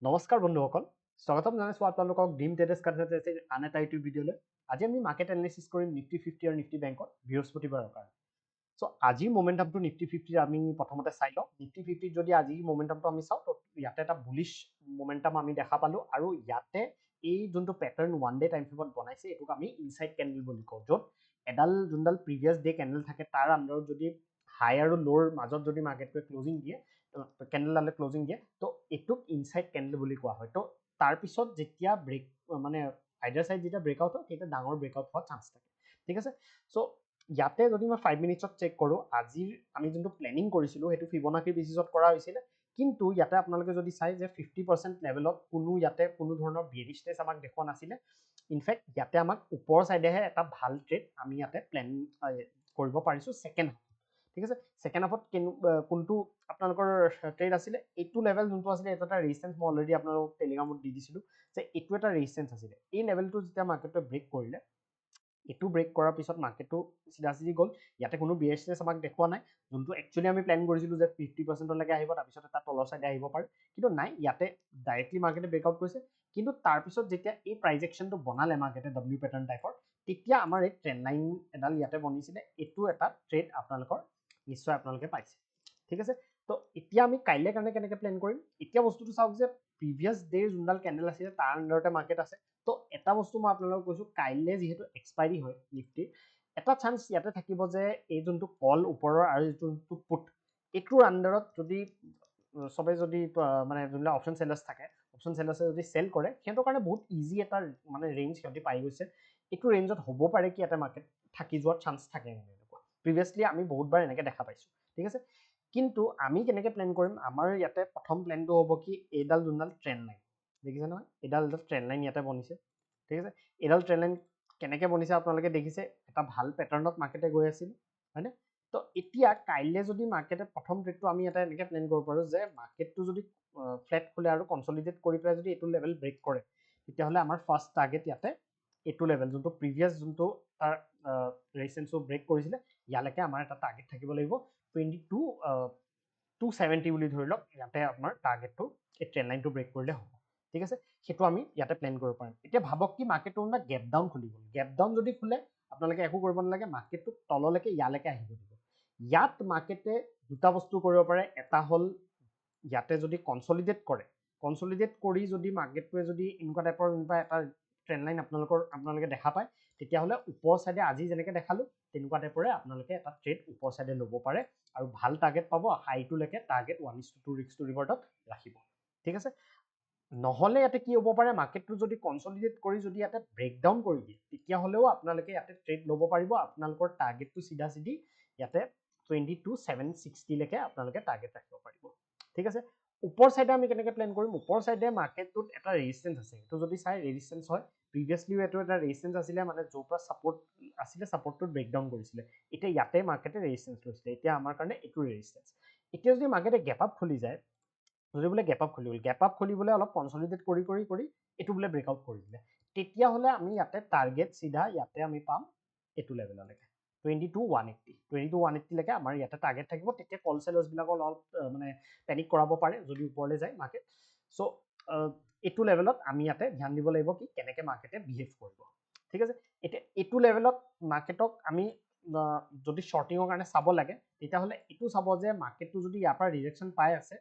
নমস্কাৰ বন্ধুসকল, স্বাগতম জনাইছোঁ আপোনালোকক ড্ৰিম ট্ৰেডাৰ্ছ কনচালটেন্সিৰ আন এটা ইউটিউব ভিডিঅ'লৈ। আজি আমি মাৰ্কেট এনালিচিছ কৰিম নিফটি 50 আৰু নিফটি বেংকত বৃহস্পতিবাৰৰ কাৰণে। চ' আজিৰ মোমেণ্টামটো নিফটি 50 আমি প্ৰথমতে চাই লওঁ। নিফটি 50 যদি আজিৰ মোমেণ্টামটো আমি চাওঁ, তো ইয়াতে এটা বুলিছ মোমেণ্টাম আমি দেখা পালোঁ আৰু ইয়াতে এই যোনটো পেটাৰ্ণ ওৱান ডে টাইম ফ্ৰেমত বনাইছে এইটোক আমি ইনচাইড কেণ্ডেল বুলি কওঁ, য'ত এডাল যোনডাল প্ৰিভিয়াছ ডে কেণ্ডেল থাকে তাৰ আণ্ডাৰত যদি হাই আৰু ল'ৰ মাজত যদি মাৰ্কেটটোৱে ক্লজিং দিয়ে, কেণ্ডেলডালে ক্লজিং দিয়ে, তো এইটোক ইনচাইড কেণ্ডেল বুলি কোৱা হয়। তো তাৰপিছত যেতিয়া ব্ৰেক মানে আইডাৰ চাইড যেতিয়া ব্ৰেকআউট হয় তেতিয়া ডাঙৰ ব্ৰেকআউট হোৱাৰ চান্স থাকে, ঠিক আছে। চ' ইয়াতে যদি মই 5 মিনিটছত চেক কৰোঁ, আজিৰ আমি যোনটো প্লেনিং কৰিছিলোঁ সেইটো ফিবনাকি বেচিছত কৰা হৈছিলে, কিন্তু ইয়াতে আপোনালোকে যদি চাই যে 50% লেভেলত ইয়াতে কোনো ধৰণৰ বেৰিছনেছ আমাক দেখুওৱা নাছিলে। ইনফেক্ট ইয়াতে আমাক ওপৰৰ চাইডেহে এটা ভাল ট্ৰেড আমি ইয়াতে প্লেন কৰিব পাৰিছোঁ ছেকেণ্ড হাফ, ঠিক আছে। ছেকেণ্ড হাফত কোনটো আপোনালোকৰ ট্ৰেড আছিলে, এইটো লেভেল যোনটো আছিলে এইটো এটা ৰেজিষ্টেঞ্চ মই অলৰেডি আপোনালোকক টেলিগ্ৰামত দি দিছিলোঁ যে এইটো এটা ৰেজিষ্টেঞ্চ আছিলে। এই লেভেলটো যেতিয়া মাৰ্কেটটোৱে ব্ৰেক কৰিলে, এইটো ব্ৰেক কৰাৰ পিছত মাৰ্কেটটো চিধা চিধি গ'ল। ইয়াতে কোনো বেৰিছনেছ আমাক দেখুওৱা নাই, যোনটো একচুৱেলি আমি প্লেন কৰিছিলোঁ যে 50%লৈকে আহিব, তাৰপিছত এটা তলৰ চাইডে আহিব পাৰে, কিন্তু নাই, ইয়াতে ডাইৰেক্টলি মাৰ্কেটে ব্ৰেকআউট কৰিছে। কিন্তু তাৰপিছত যেতিয়া এই প্ৰাইজ একশ্যনটো বনালে মাৰ্কেটে ডব্লিউ পেটাৰ্ণ টাইপৰ, তেতিয়া আমাৰ এই ট্ৰেণ্ড লাইন এডাল ইয়াতে বনিছিলে। এইটো এটা ট্ৰেড আপোনালোকৰ নিশ্চয় আপোনালোকে পাইছে, ঠিক আছে। তো এতিয়া আমি কাইলৈ কাৰণে কেনেকৈ প্লেন কৰিম, এতিয়া বস্তুটো চাওক যে প্ৰিভিয়াছ ডেৰ যোনডাল কেণ্ডেল আছিলে তাৰ আণ্ডাৰতে মাৰ্কেট আছে। তো এটা বস্তু মই আপোনালোকক কৈছোঁ, কাইলৈ যিহেতু এক্সপাইৰী হয় নিফটিৰ, এটা চান্স ইয়াতে থাকিব যে এই যোনটো কল ওপৰৰ আৰু যোনটো পুট, এইটোৰ আণ্ডাৰত যদি চবে যদি মানে যোনবিলাক অপশ্যন চেলাৰ্ছ থাকে, অপশ্যন চেলাৰ্ছে যদি চেল কৰে, সিহঁতৰ কাৰণে বহুত ইজি এটা মানে ৰেঞ্জ সিহঁতি পাই গৈছে। এইটো ৰেঞ্জত হ'ব পাৰে কি ইয়াতে মাৰ্কেট থাকি যোৱাৰ চান্স থাকে। এনেকুৱা প্ৰিভিয়াছলি আমি বহুতবাৰ এনেকৈ দেখা পাইছোঁ, ঠিক আছে। কিন্তু আমি কেনেকৈ প্লেন কৰিম, আমাৰ ইয়াতে প্ৰথম প্লেনটো হ'ব কি, এইডাল যোনডাল ট্ৰেণ্ড লাইন দেখিছে নহয়, এইডাল ট্ৰেণ্ড লাইন ইয়াতে বনিছে, ঠিক আছে। এইডাল ট্ৰেণ্ড লাইন কেনেকৈ বনিছে আপোনালোকে দেখিছে, এটা ভাল পেটাৰ্ণত মাৰ্কেটে গৈ আছিল, হয়নে। তো এতিয়া কাইলৈ যদি মাৰ্কেটে প্ৰথম ট্ৰেডটো আমি এটা এনেকৈ প্লেন কৰিব পাৰোঁ যে মাৰ্কেটটো যদি ফ্লেট খোলে আৰু কনচলিডেট কৰি পেলাই যদি এইটো লেভেল ব্ৰেক কৰে, তেতিয়াহ'লে আমাৰ ফাৰ্ষ্ট টাৰ্গেট ইয়াতে এইটো লেভেল, যোনটো প্ৰিভিয়াছ যোনটো তাৰ ৰেজিষ্টেঞ্চটো ব্ৰেক কৰিছিলে, ইয়ালৈকে আমাৰ এটা টাৰ্গেট থাকিব লাগিব 270 বুলি ধৰি লওক। ইয়াতে আমাৰ টাৰ্গেটটো এই ট্ৰেণ্ড লাইনটো ব্ৰেক কৰিলে হ'ব, ঠিক আছে। সেইটো আমি ইয়াতে প্লেন কৰিব পাৰিম। এতিয়া ভাবক কি মাৰ্কেটটো মানে গেপ ডাউন খুলি গ'ল। গেপ ডাউন যদি খোলে আপোনালোকে একো কৰিব নালাগে, মাৰ্কেটটো তললৈকে ইয়ালৈকে আহিব দিব। ইয়াত মাৰ্কেটে দুটা বস্তু কৰিব পাৰে, এটা হ'ল ইয়াতে যদি কনচলিডেট কৰে, কনচলিডেট কৰি যদি মাৰ্কেটটোৱে যদি এনেকুৱা টাইপৰ এটা ট্ৰেণ্ড লাইন আপোনালোকে দেখা পায়, তেতিয়াহ'লে ওপৰ চাইডে আজি যেনেকৈ দেখালোঁ তেনেকুৱা টাইপৰে আপোনালোকে এটা ট্ৰেড ওপৰ চাইডে ল'ব পাৰে আৰু ভাল টাৰ্গেট পাব। হাইটোলৈকে টাৰ্গেট 1:2 ৰিস্ক টু ৰিভাৰ্টত ৰাখিব, ঠিক আছে। নহ'লে ইয়াতে কি হ'ব পাৰে, মাৰ্কেটটো যদি কনচলিডেট কৰি যদি ইয়াতে ব্ৰেকডাউন কৰি দিয়ে, তেতিয়াহ'লেও আপোনালোকে ইয়াতে ট্ৰেড ল'ব পাৰিব। আপোনালোকৰ টাৰ্গেটটো চিধা চিধি ইয়াতে 22,760লৈকে আপোনালোকে টাৰ্গেট ৰাখিব পাৰিব, ঠিক আছে। ওপৰ চাইডে আমি কেনেকৈ প্লেন কৰিম, ওপৰ চাইডে মাৰ্কেটটোত এটা ৰেজিষ্টেঞ্চ আছে, সেইটো যদি চাই ৰেজিষ্টেঞ্চ হয়, প্ৰিভিয়াছলিও এইটো এটা ৰেজিষ্টেঞ্চ আছিলে, মানে য'ৰ পৰা ছাপৰ্ট আছিলে ছাপৰ্টটোত ব্ৰেকডাউন কৰিছিলে। এতিয়া ইয়াতে মাৰ্কেটে ৰেজিষ্টেঞ্চ লৈছিলে, এতিয়া আমাৰ কাৰণে এইটো ৰেজিষ্টেঞ্চ। এতিয়া যদি মাৰ্কেটে গেপ আপ খুলি যায়, যদি বোলে গেপ আপ খুলি গ'ল, গেপ আপ খুলিবলৈ অলপ কনচলিডেট কৰি এইটো বোলে ব্ৰেকআউট কৰি দিলে, তেতিয়াহ'লে আমি ইয়াতে টাৰ্গেট চিধা ইয়াতে আমি পাম এইটো লেভেললৈকে 22,180লৈকে আমাৰ ইয়াতে টাৰ্গেট থাকিব। তেতিয়া কল চেলাৰ্ছবিলাকৰ অলপ মানে পেনিক কৰাব পাৰে যদি ওপৰলৈ যায় মাৰ্কেট। চ' এইটো লেভেলত আমি ইয়াতে ধ্যান দিব লাগিব কি কেনেকৈ মাৰ্কেটে বিহেভ কৰিব, ঠিক আছে। এতিয়া এইটো লেভেলত মাৰ্কেটক আমি যদি শ্বৰ্টিঙৰ কাৰণে চাব লাগে, তেতিয়াহ'লে এইটো চাব যে মাৰ্কেটটো যদি ইয়াৰ পৰা ৰিজেকশ্যন পাই আছে,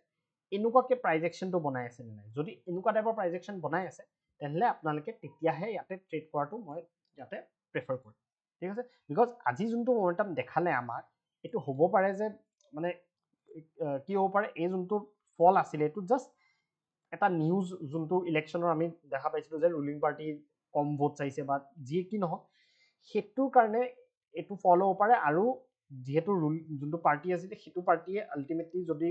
এনেকুৱাকৈ প্ৰাইজ একশ্যনটো বনাই আছে নে নাই। যদি এনেকুৱা টাইপৰ প্ৰাইজ একশ্যন বনাই আছে, তেনেহ'লে আপোনালোকে তেতিয়াহে ইয়াতে ট্ৰেড কৰাটো মই ইয়াতে প্ৰেফাৰ কৰিম, ঠিক আছে। বিকজ আজি যোনটো মোমেণ্টাম দেখালে আমাক, এইটো হ'ব পাৰে যে মানে কি হ'ব পাৰে, এই যোনটো ফল আছিলে এইটো জাষ্ট এটা নিউজ, যোনটো ইলেকশ্যনৰ আমি দেখা পাইছিলোঁ যে ৰুলিং পাৰ্টি কম ভোট চাইছে বা যি কি নহওক, সেইটোৰ কাৰণে এইটো ফল হ'ব পাৰে। আৰু যিহেতু যোনটো পাৰ্টি আছিলে সেইটো পাৰ্টিয়ে আল্টিমেটলি যদি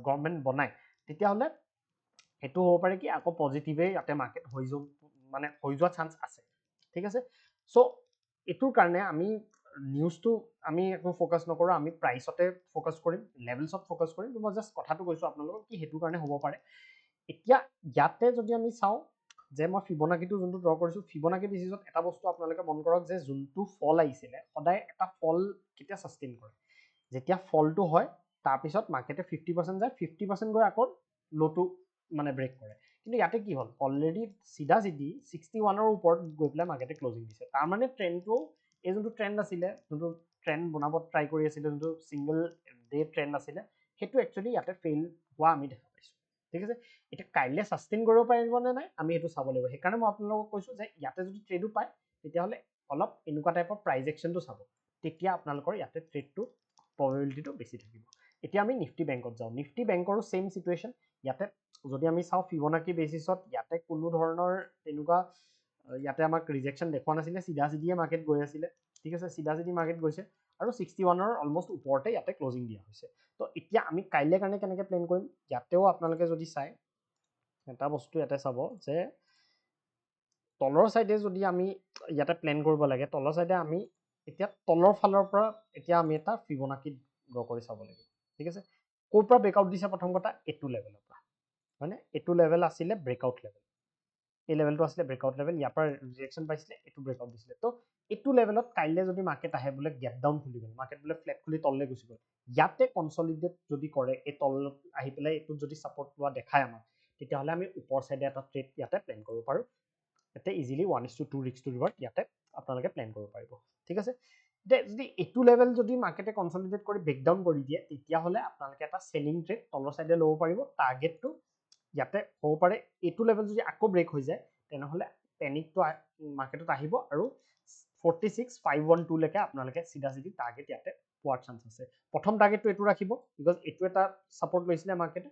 গভৰ্ণমেণ্ট বনায়, তেতিয়াহ'লে সেইটো হ'ব পাৰে কি আকৌ পজিটিভেই ইয়াতে মাৰ্কেট হৈ যোৱা চান্স আছে, ঠিক আছে। চ' এইটোৰ কাৰণে আমি নিউজটো আমি একো ফ'কাছ নকৰোঁ, আমি প্ৰাইচতে ফ'কাছ কৰিম, লেভেলছত ফ'কাছ কৰিম। মই জাষ্ট কথাটো কৈছোঁ আপোনালোকক কি সেইটো কাৰণে হ'ব পাৰে। এতিয়া ইয়াতে যদি আমি চাওঁ যে মই ফিবনাকিটো যোনটো ড্ৰ কৰিছোঁ, ফিবনাকি বেচিছত এটা বস্তু আপোনালোকে মন কৰক যে যোনটো ফল আহিছিলে, সদায় এটা ফল কেতিয়া ছাষ্টেইন কৰে, যেতিয়া ফলটো হয় তাৰপিছত মাৰ্কেটে 50% যায়, 50% গৈ আকৌ ল'টো মানে ব্ৰেক কৰে কিন্তু ইয়াতে কি হ'ল অলৰেডি চিধা চিধি 61ৰ ওপৰত গৈ পেলাই মাৰ্কেটে ক্লজিং দিছে তাৰ মানে ট্ৰেণ্ডটো এই যোনটো ট্ৰেণ্ড আছিলে যোনটো ট্ৰেণ্ড বনাব ট্ৰাই কৰি আছিলে যোনটো ছিংগল ডে ট্ৰেণ্ড আছিলে সেইটো একচুৱেলি ইয়াতে ফেইল হোৱা আমি দেখা পাইছোঁ ঠিক আছে এতিয়া কাইলৈ ছাষ্টেইন কৰিব পাৰিবনে নাই আমি সেইটো চাব লাগিব সেইকাৰণে মই আপোনালোকক কৈছোঁ যে ইয়াতে যদি ট্ৰেডো পায় তেতিয়াহ'লে অলপ এনেকুৱা টাইপৰ প্ৰাইজ একশ্যনটো চাব তেতিয়া আপোনালোকৰ ইয়াতে ট্ৰেডটো প্ৰবেবিলিটিটো বেছি থাকিব এতিয়া আমি নিফটি বেংকত যাওঁ নিফটি বেংকৰো ছেইম চিটুৱেশ্যন ইয়াতে যদি আমি চাওঁ ফিবনাকি বেচিছত ইয়াতে কোনো ধৰণৰ তেনেকুৱা ইয়াতে আমাক ৰিজেকশ্যন দেখুওৱা নাছিলে চিধা চিধিয়ে মাৰ্কেট গৈ আছিলে ঠিক আছে চিধা চিধি মাৰ্কেট গৈছে আৰু 61ৰ অলমষ্ট ওপৰতে ইয়াতে ক্লজিং দিয়া হৈছে তো এতিয়া আমি কাইলৈ কাৰণে কেনেকৈ প্লেন কৰিম ইয়াতেও আপোনালোকে যদি চাই এটা বস্তু ইয়াতে চাব যে তলৰ চাইডে যদি আমি ইয়াতে প্লেন কৰিব লাগে তলৰ চাইডে আমি এতিয়া তলৰ ফালৰ পৰা এতিয়া আমি এটা ফিবনাকি ড্ৰ কৰি চাব লাগিব ঠিক আছে ক'ৰ পৰা ব্ৰেকআউট দিছে প্ৰথম কথা এইটো লেভেলৰ পৰা হয়নে এইটো লেভেল আছিলে ব্ৰেকআউট লেভেল এই লেভেলটো আছিলে ব্ৰেকআউট লেভেল ইয়াৰ পৰা ৰিজেকশ্যন পাইছিলে এইটো ব্ৰেকআউট দিছিলে তো এইটো লেভেলত কাইলৈ যদি মাৰ্কেট আহে বোলে গেপ ডাউন খুলি গ'ল মাৰ্কেট বোলে ফ্লেট খুলি তললৈ গুচি গ'ল ইয়াতে কনচলিডেট যদি কৰে এই তলত আহি পেলাই এইটোত যদি ছাপৰ্ট লোৱা দেখায় আমাক তেতিয়াহ'লে আমি ওপৰ চাইডে এটা ট্ৰেড ইয়াতে প্লেন কৰিব পাৰোঁ ইয়াতে ইজিলি 1:2 ৰিস্ক টু ৰিৱাৰ্ড ইয়াতে আপোনালোকে প্লেন কৰিব পাৰিব ঠিক আছে এতিয়া যদি এইটো লেভেল যদি মাৰ্কেটে কনচলিডেট কৰি ব্ৰেকডাউন কৰি দিয়ে তেতিয়াহ'লে আপোনালোকে এটা চেলিং ট্ৰেড তলৰ চাইডে ল'ব পাৰিব টাৰ্গেটটো ইয়াতে হ'ব পাৰে এইটো লেভেল যদি আকৌ ব্ৰেক হৈ যায় তেনেহ'লে পেনিকটো মাৰ্কেটত আহিব আৰু 46,512 লৈকে আপোনালোকে চিধা চিধি টাৰ্গেট ইয়াতে পোৱাৰ চান্স আছে প্ৰথম টাৰ্গেটটো এইটো ৰাখিব বিকজ এইটো এটা ছাপৰ্ট লৈছিলে মাৰ্কেটে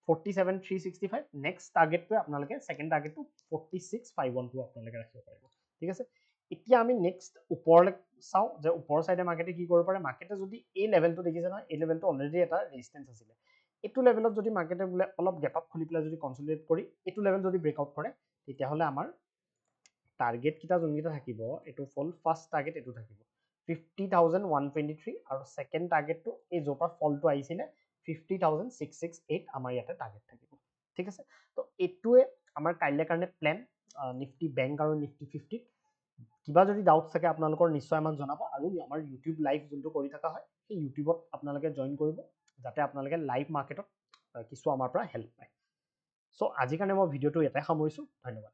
47,365 নেক্সট টাৰ্গেটটোৱে আপোনালোকে ছেকেণ্ড টাৰ্গেটটো 46,512 আপোনালোকে ৰাখিব পাৰিব ঠিক আছে এতিয়া আমি নেক্সট ওপৰলৈ চাওঁ যে ওপৰৰ চাইডে মাৰ্কেটে কি কৰিব পাৰে মাৰ্কেটে যদি এই লেভেলটো দেখিছে নহয় এই লেভেলটো অলৰেডি এটা ৰেজিষ্টেঞ্চ আছিলে এইটো লেভেলত যদি মাৰ্কেটে বোলে অলপ গেপ আপ খুলি পেলাই যদি কনচলিডেট কৰি এইটো লেভেল যদি ব্ৰেকআউট কৰে তেতিয়াহ'লে আমাৰ টাৰ্গেট কেইটা যোনকেইটা থাকিব এইটো ফল ফাৰ্ষ্ট টাৰ্গেট এইটো থাকিব 50,123 আৰু ছেকেণ্ড টাৰ্গেটটো এই য'ৰ পৰা ফলটো আহিছিলে 50,668 আমাৰ ইয়াতে টাৰ্গেট থাকিব ঠিক আছে তো এইটোৱে আমাৰ কাইলৈ কাৰণে প্লেন নিফটি বেংক আৰু নিফটি 50 কিবা যদি ডাউট থাকে আপোনালোকৰ নিশ্চয় আমাক জনাব আৰু আমাৰ ইউটিউব লাইভ যোনটো কৰি থকা হয় সেই ইউটিউবত আপোনালোকে জইন কৰিব যাতে আপোনালোকে লাইভ মাৰ্কেটত কিছু আমাৰ পৰা হেল্প পায় চ' আজিৰ কাৰণে মই ভিডিঅ'টো ইয়াতে সামৰিছোঁ ধন্যবাদ